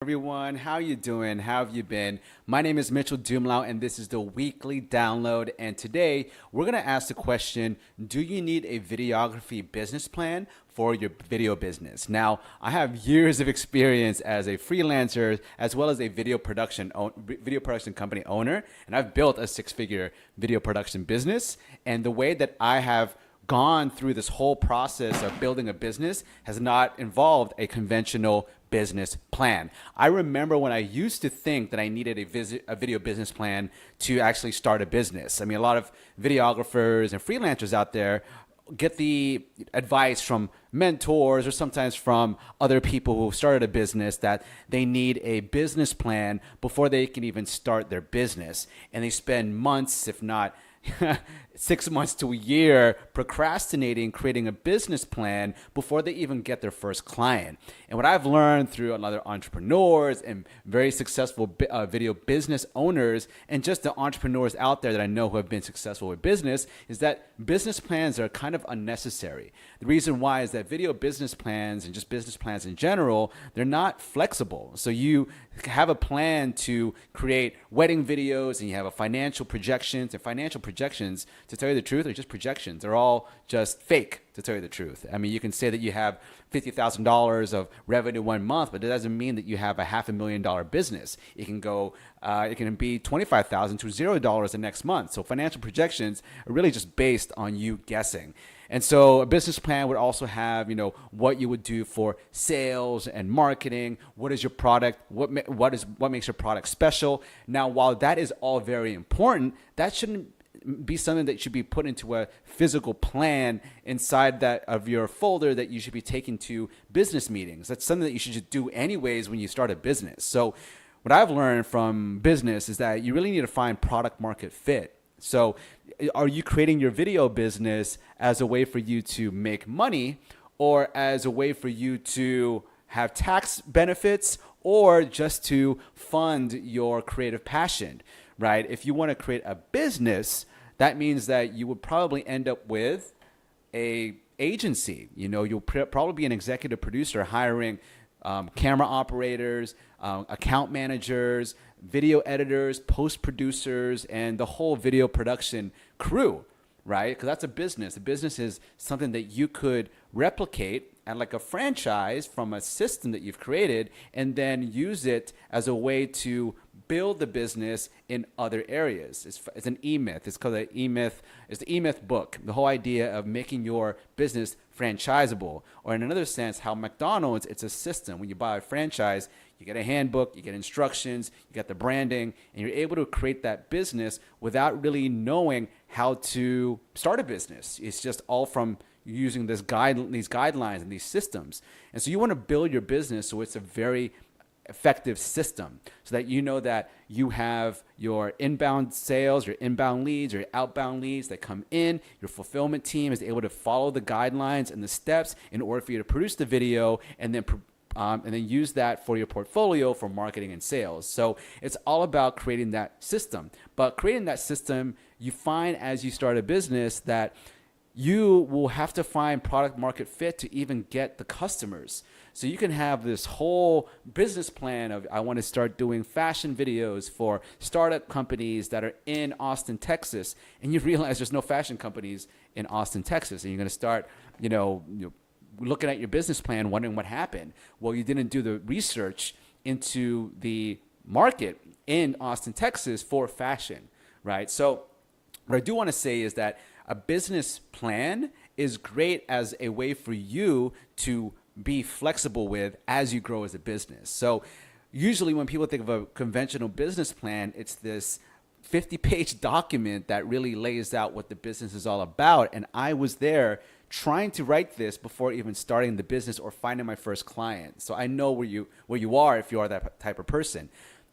Everyone, how you doing? How have you been? My name is Mitchel Dumlao, and this is the weekly download. And today we're going to ask the question: do you need a videography business plan for your video business? Now, I have years of experience as a freelancer as well as a video production company owner, and I've built a six-figure video production business. And the way that I have gone through this whole process of building a business has not involved a conventional business plan. I remember when I used to think that I needed a video business plan to actually start a business. I mean, a lot of videographers and freelancers out there get the advice from mentors or sometimes from other people who started a business that they need a business plan before they can even start their business. And they spend months, if not 6 months to a year, procrastinating creating a business plan before they even get their first client. And what I've learned through other entrepreneurs and very successful video business owners and just the entrepreneurs out there that I know who have been successful with business is that business plans are kind of unnecessary. The reason why is that video business plans and just business plans in general, they're not flexible. So you have a plan to create wedding videos and you have a financial projections, to tell you the truth, are just projections. They're all just fake, to tell you the truth. I mean, you can say that you have $50,000 of revenue 1 month, but it doesn't mean that you have a $500,000 business. It can go, it can be $25,000 to $0 the next month. So financial projections are really just based on you guessing. And so a business plan would also have, what you would do for sales and marketing. What is your product? What makes your product special? Now, while that is all very important, that shouldn't be something that should be put into a physical plan inside that of your folder that you should be taking to business meetings. That's something that you should just do anyways when you start a business. So what I've learned from business is that you really need to find product market fit. So are you creating your video business as a way for you to make money or as a way for you to have tax benefits or just to fund your creative passion, right? If you want to create a business, that means that you would probably end up with a agency. You'll probably be an executive producer hiring camera operators, account managers, video editors, post producers, and the whole video production crew, right? Because that's a business. A business is something that you could replicate and like a franchise from a system that you've created and then use it as a way to build the business in other areas. It's an E-Myth. It's called the E-Myth. It's the E-Myth book. The whole idea of making your business franchisable, or in another sense, how McDonald's, it's a system. When you buy a franchise, you get a handbook, you get instructions, you get the branding, and you're able to create that business without really knowing how to start a business. It's just all from using these guidelines and these systems. And so you want to build your business so it's a very effective system so that you know that you have your inbound sales, your inbound leads, your outbound leads that come in. Your fulfillment team is able to follow the guidelines and the steps in order for you to produce the video and then use that for your portfolio for marketing and sales. So it's all about creating that system. But creating that system, you find as you start a business that you will have to find product market fit to even get the customers. So you can have this whole business plan of I want to start doing fashion videos for startup companies that are in Austin, Texas, and you realize there's no fashion companies in Austin, Texas, and you're going to start, looking at your business plan, wondering what happened. Well, you didn't do the research into the market in Austin, Texas for fashion, right? So what I do want to say is that a business plan is great as a way for you to be flexible with as you grow as a business. So usually when people think of a conventional business plan, it's this 50-page document that really lays out what the business is all about. And I was there trying to write this before even starting the business or finding my first client. So I know where you are if you are that type of person.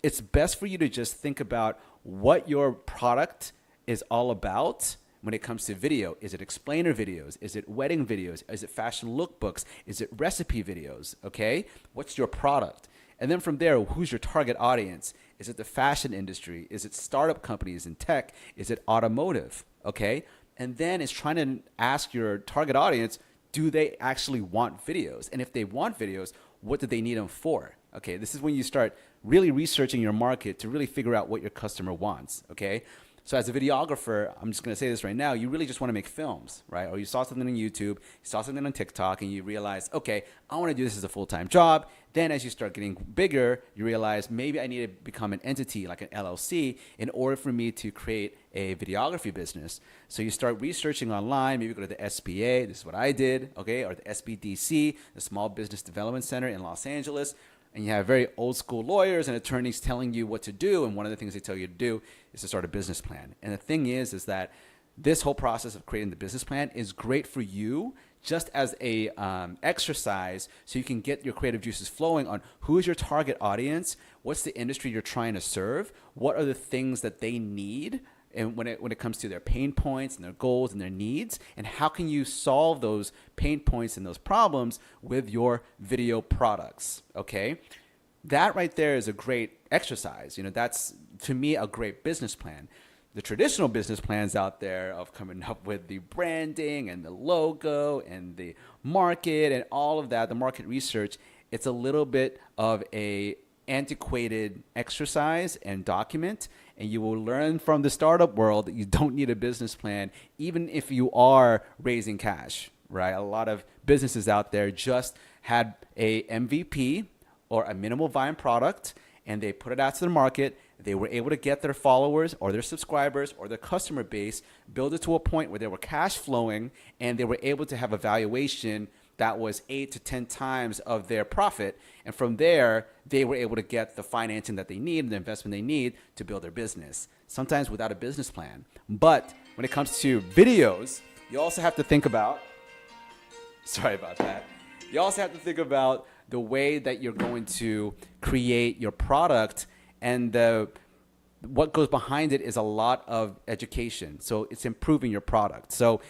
It's best for you to just think about what your product is all about when it comes to video. Is it explainer videos? Is it wedding videos? Is it fashion lookbooks? Is it recipe videos? Okay? What's your product? And then from there, who's your target audience? Is it the fashion industry? Is it startup companies in tech? Is it automotive? Okay? And then it's trying to ask your target audience, do they actually want videos? And if they want videos, what do they need them for? Okay, this is when you start really researching your market to really figure out what your customer wants. Okay, so as a videographer, I'm just going to say this right now, you really just want to make films, right? Or you saw something on YouTube, you saw something on TikTok, and you realize, okay, I want to do this as a full-time job. Then as you start getting bigger, you realize maybe I need to become an entity like an LLC in order for me to create a videography business. So you start researching online, maybe go to the SBA, this is what I did, okay, or the SBDC, the Small Business Development Center in Los Angeles. And you have very old school lawyers and attorneys telling you what to do. And one of the things they tell you to do is to start a business plan. And the thing is that this whole process of creating the business plan is great for you just as a exercise so you can get your creative juices flowing on who is your target audience, what's the industry you're trying to serve, what are the things that they need, and when it comes to their pain points and their goals and their needs, and how can you solve those pain points and those problems with your video products, okay? That right there is a great exercise. That's, to me, a great business plan. The traditional business plans out there of coming up with the branding and the logo and the market and all of that, the market research, it's a little bit of a antiquated exercise and document, and you will learn from the startup world that you don't need a business plan even if you are raising cash, right? A lot of businesses out there just had a MVP or a minimal viable product, and they put it out to the market. They were able to get their followers or their subscribers or their customer base, build it to a point where they were cash flowing, and they were able to have a valuation that was 8 to 10 times of their profit. And from there, they were able to get the financing that they need and the investment they need to build their business, sometimes without a business plan. But when it comes to videos, you also have to think about, sorry about that. You also have to think about the way that you're going to create your product, and what goes behind it is a lot of education. So it's improving your product. So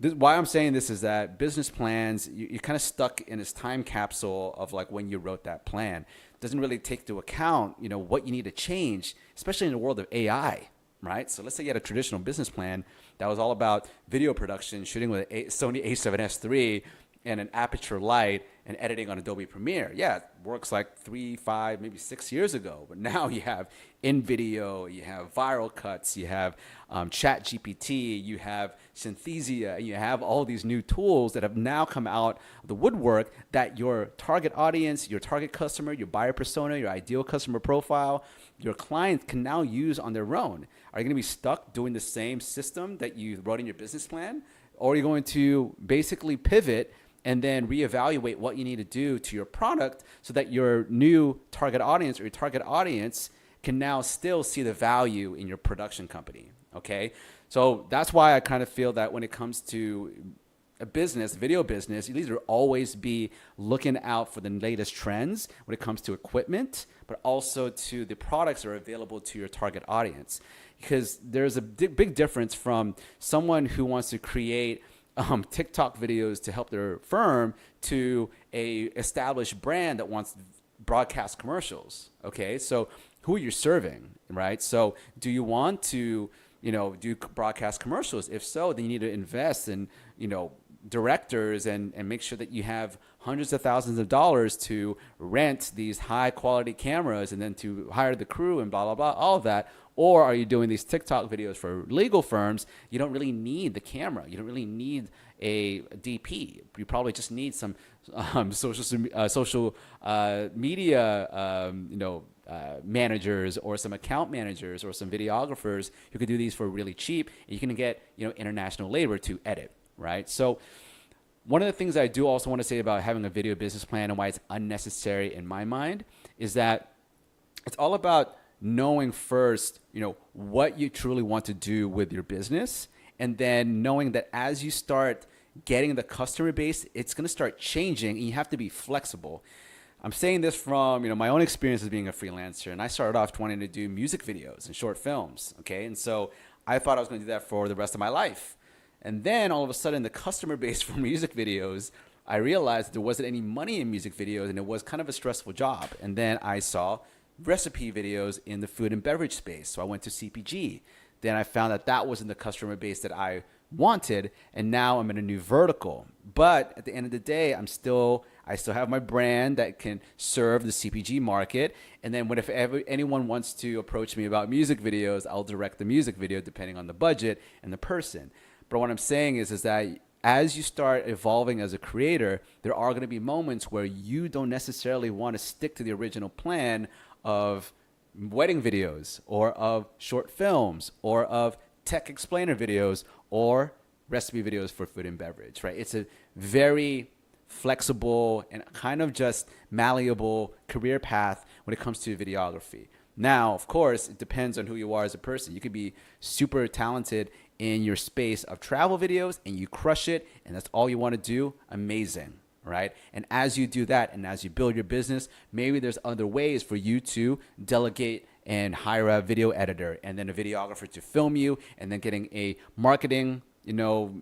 why I'm saying this is that business plans, you're kind of stuck in this time capsule of like when you wrote that plan. It doesn't really take into account, what you need to change, especially in the world of AI, right? So let's say you had a traditional business plan that was all about video production, shooting with a Sony a7S III and an aperture light and editing on Adobe Premiere. Yeah, it works like 3, 5, maybe 6 years ago. But now you have InVideo, you have Viral Cuts, you have Chat GPT, you have Synthesia, and you have all these new tools that have now come out of the woodwork that your target audience, your target customer, your buyer persona, your ideal customer profile, your clients can now use on their own. Are you going to be stuck doing the same system that you wrote in your business plan? Or are you going to basically pivot and then reevaluate what you need to do to your product so that your new target audience or your target audience can now still see the value in your production company, okay? So that's why I kind of feel that when it comes to a business, video business, you need to always be looking out for the latest trends when it comes to equipment, but also to the products that are available to your target audience. Because there's a big difference from someone who wants to create TikTok videos to help their firm to a established brand that wants broadcast commercials. Okay, so who are you serving, right? So do you want to, do broadcast commercials? If so, then you need to invest in, directors and make sure that you have hundreds of thousands of dollars to rent these high quality cameras and then to hire the crew and blah, blah, blah, all of that. Or are you doing these TikTok videos for legal firms? You don't really need the camera. You don't really need a DP. You probably just need some social media, managers or some account managers or some videographers who could do these for really cheap. And you can get, international labor to edit, right? So one of the things I do also want to say about having a video business plan and why it's unnecessary in my mind is that it's all about knowing first, what you truly want to do with your business, and then knowing that as you start getting the customer base, it's going to start changing, and you have to be flexible. I'm saying this from, my own experience as being a freelancer, and I started off wanting to do music videos and short films, okay? And so I thought I was going to do that for the rest of my life. And then all of a sudden, the customer base for music videos, I realized there wasn't any money in music videos, and it was kind of a stressful job. And then I saw recipe videos in the food and beverage space. So I went to CPG. Then I found that that wasn't the customer base that I wanted. And now I'm in a new vertical. But at the end of the day, I still have my brand that can serve the CPG market. And then if ever anyone wants to approach me about music videos, I'll direct the music video depending on the budget and the person. But what I'm saying is that as you start evolving as a creator, there are going to be moments where you don't necessarily want to stick to the original plan of wedding videos or of short films or of tech explainer videos or recipe videos for food and beverage, right? It's a very flexible and kind of just malleable career path when it comes to videography. Now, of course, it depends on who you are as a person. You could be super talented in your space of travel videos and you crush it and that's all you want to do. Amazing, right? And as you do that and as you build your business, maybe there's other ways for you to delegate and hire a video editor and then a videographer to film you and then getting a marketing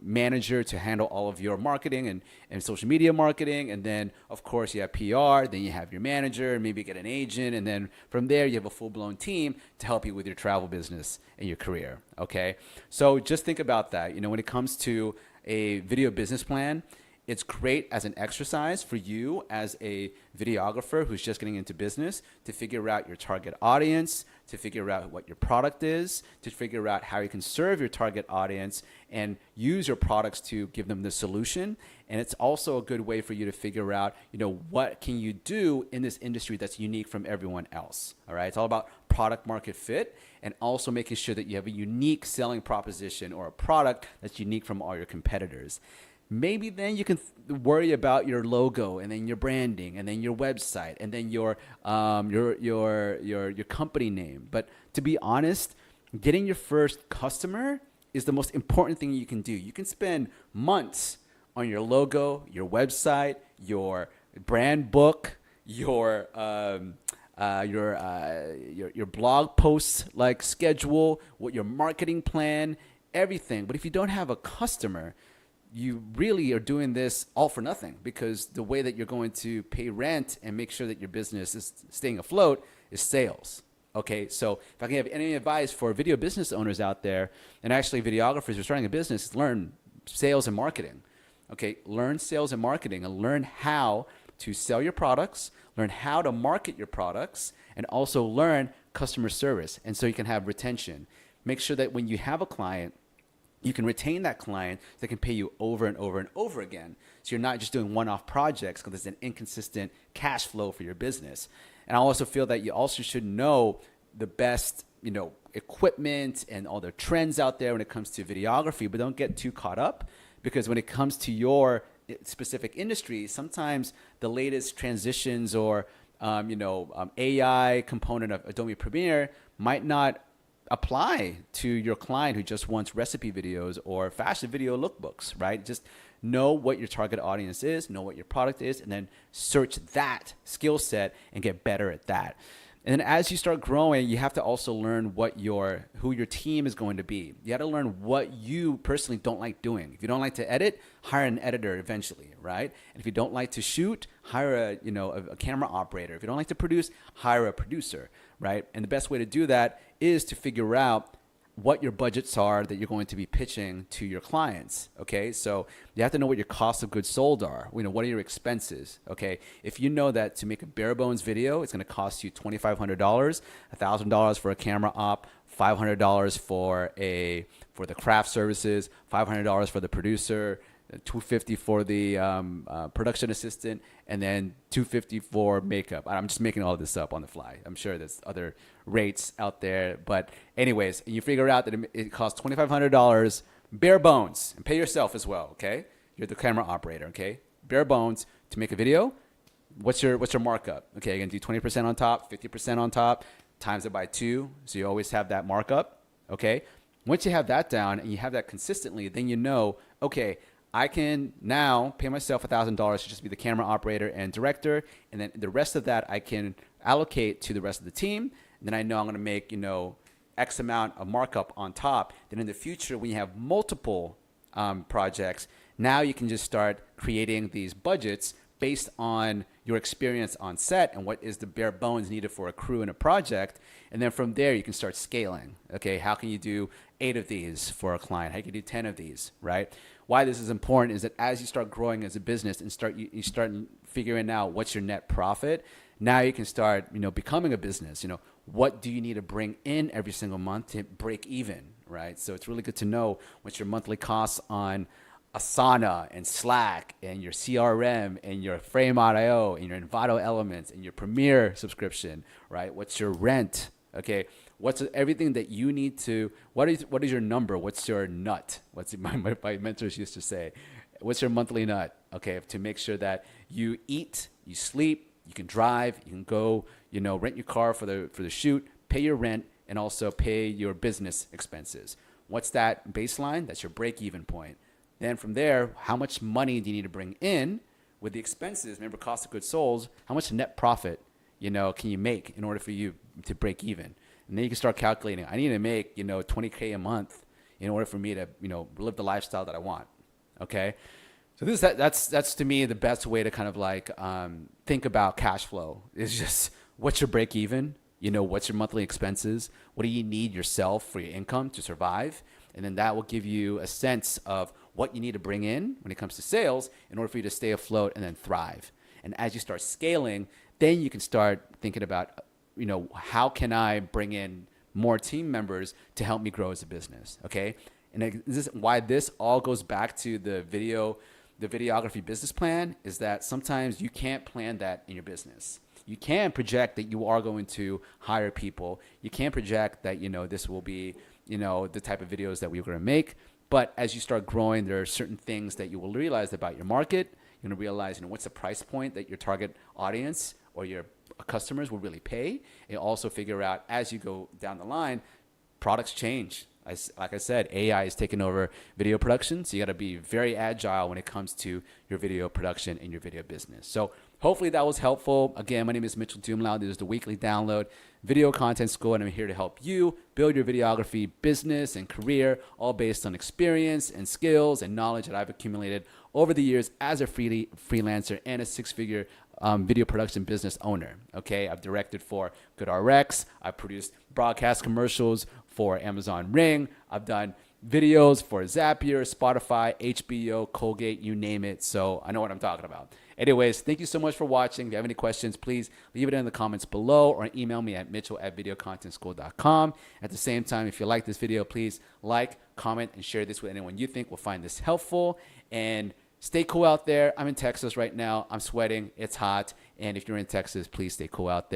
manager to handle all of your marketing and social media marketing. And then, of course, you have PR. Then you have your manager and maybe get an agent. And then from there, you have a full-blown team to help you with your travel business and your career, okay? So just think about that. When it comes to a video business plan, it's great as an exercise for you as a videographer who's just getting into business to figure out your target audience, to figure out what your product is, to figure out how you can serve your target audience and use your products to give them the solution. And it's also a good way for you to figure out, what can you do in this industry that's unique from everyone else, all right? It's all about product market fit and also making sure that you have a unique selling proposition or a product that's unique from all your competitors. Maybe then you can worry about your logo and then your branding and then your website and then your company name. But to be honest, getting your first customer is the most important thing you can do. You can spend months on your logo, your website, your brand book, your blog posts like schedule, what your marketing plan, everything. But if you don't have a customer, you really are doing this all for nothing because the way that you're going to pay rent and make sure that your business is staying afloat is sales. Okay, so if I can have any advice for video business owners out there and actually videographers who are starting a business, learn sales and marketing. Okay, learn sales and marketing and learn how to sell your products, learn how to market your products, and also learn customer service. And so you can have retention. Make sure that when you have a client, you can retain that client that can pay you over and over and over again. So you're not just doing one-off projects because there's an inconsistent cash flow for your business. And I also feel that you also should know the best, equipment and all the trends out there when it comes to videography, but don't get too caught up because when it comes to your specific industry, sometimes the latest transitions or, AI component of Adobe Premiere might not apply to your client who just wants recipe videos or fashion video lookbooks, right? Just know what your target audience is, know what your product is, and then search that skill set and get better at that. And then as you start growing, you have to also learn who your team is going to be. You got to learn what you personally don't like doing. If you don't like to edit, hire an editor eventually, right? And if you don't like to shoot, hire a camera operator. If you don't like to produce, hire a producer, right? And the best way to do that is to figure out what your budgets are that you're going to be pitching to your clients, okay? So you have to know what your cost of goods sold are. What are your expenses, okay? If you know that to make a bare bones video, it's going to cost you $2,500, $1,000 for a camera op, $500 for the craft services, $500 for the producer, $250 for the production assistant, and then $250 for makeup. I'm just making all this up on the fly. I'm sure there's other rates out there. But anyways, you figure out that it costs $2,500 bare bones, and pay yourself as well, okay? You're the camera operator, okay? Bare bones to make a video. What's your markup? Okay, you're going to do 20% on top, 50% on top, times it by 2. So you always have that markup, okay? Once you have that down and you have that consistently, then you know, okay, I can now pay myself $1,000 to just be the camera operator and director, and then the rest of that I can allocate to the rest of the team. And then I know I'm going to make X amount of markup on top. Then in the future, when you have multiple projects, now you can just start creating these budgets based on your experience on set and what is the bare bones needed for a crew and a project. And then from there, you can start scaling. Okay, how can you do 8 of these for a client? How can you do 10 of these, right? why this is important is that as you start growing as a business and you start figuring out what's your net profit, now you can start, becoming a business. What do you need to bring in every single month to break even, right? So it's really good to know what's your monthly costs on Asana and Slack and your CRM and your Frame.io and your Envato Elements and your Premiere subscription, right? What's your rent? Okay. What's everything that you need to, what is your number? What's your nut? My mentors used to say, what's your monthly nut? Okay. To make sure that you eat, you sleep, you can drive, you can go, rent your car for the shoot, pay your rent, and also pay your business expenses. What's that baseline? That's your break-even point. Then from there, how much money do you need to bring in with the expenses? Remember, cost of goods sold. How much net profit, can you make in order for you to break even? And then you can start calculating. I need to make, $20K a month in order for me to, live the lifestyle that I want. Okay. So that's to me the best way to kind of think about cash flow is just what's your break even? What's your monthly expenses? What do you need yourself for your income to survive? And then that will give you a sense of what you need to bring in when it comes to sales in order for you to stay afloat and then thrive. And as you start scaling, then you can start thinking about, how can I bring in more team members to help me grow as a business? Okay. And this is why this all goes back to the videography business plan is that sometimes you can't plan that in your business. You can project that you are going to hire people. You can project that, this will be, the type of videos that we're going to make. But as you start growing, there are certain things that you will realize about your market. You're going to realize, what's the price point that your target audience or your customers will really pay. And also figure out as you go down the line, products change. Like I said, AI is taking over video production. So you got to be very agile when it comes to your video production and your video business. So hopefully that was helpful. Again, my name is Mitchel Dumlao. This is the weekly download video content school, and I'm here to help you build your videography business and career, all based on experience and skills and knowledge that I've accumulated over the years as a freelancer and a six-figure video production business owner. Okay, I've directed for GoodRx. I've produced broadcast commercials for Amazon Ring. I've done videos for Zapier, Spotify, HBO, Colgate, you name it. So I know what I'm talking about. Anyways, thank you so much for watching. If you have any questions, please leave it in the comments below or email me at mitchel@videoccontentschool.com. At the same time, if you like this video, please like, comment, and share this with anyone you think will find this helpful. And stay cool out there. I'm in Texas right now. I'm sweating. It's hot. And if you're in Texas, please stay cool out there.